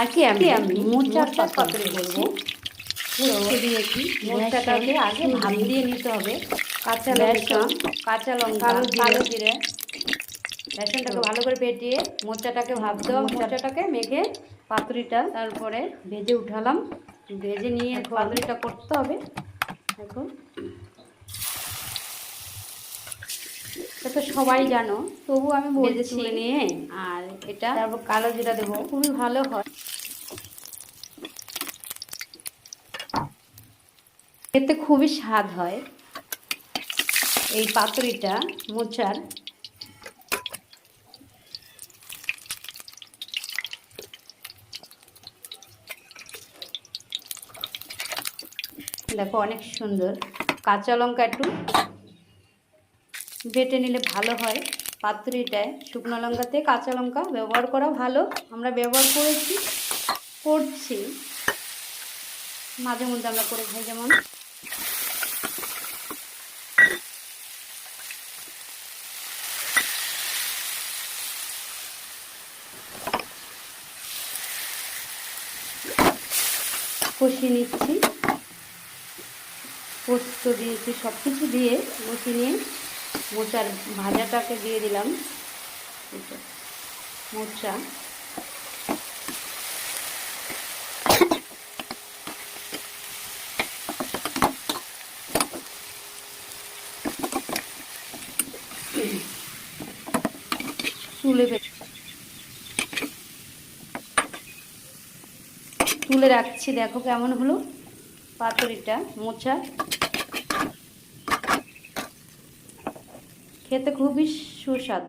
আজকে আমি মোচার পাতুরি করবো। উচ্ছে দিয়েছি, মোচাটাকে আগে ভাপ দিয়ে নিতে হবে। কাঁচা লঙ্কা, কালো জিরে, বেসনটাকে ভালো করে ফেটিয়ে মোচাটাকে ভাপ দেওয়া, মোচাটাকে মেখে পাতুরিটা তারপরে ভেজে উঠালাম। ভেজে নিয়ে পাতুরিটা করতে হবে। দেখুন, এটা তো সবাই জানো, তবু আমি বলছি নিয়ে। আর এটা তারপর কালো জিরা দেবো, খুবই ভালো হয়, খেতে খুবই স্বাদ হয় এই পাতুরিটা মোচার। দেখো অনেক সুন্দর। কাঁচা লঙ্কা একটু বেটে নিলে ভালো হয় পাতুরিটায়। শুকনো লঙ্কাতে কাঁচা লঙ্কা ব্যবহার করা ভালো, আমরা ব্যবহার করছি মাঝে মধ্যে, আমরা করে খাই। যেমন কষিয়ে নিচ্ছি, পোস্ত দিয়েছি, সব কিছু দিয়ে কষিয়ে নিয়ে মোচার ভাজাটাকে দিয়ে দিলাম। মোচা তুলে রাখছি। দেখো কেমন হলো পাতুরিটা মোচা, খেতে খুবই সুস্বাদু।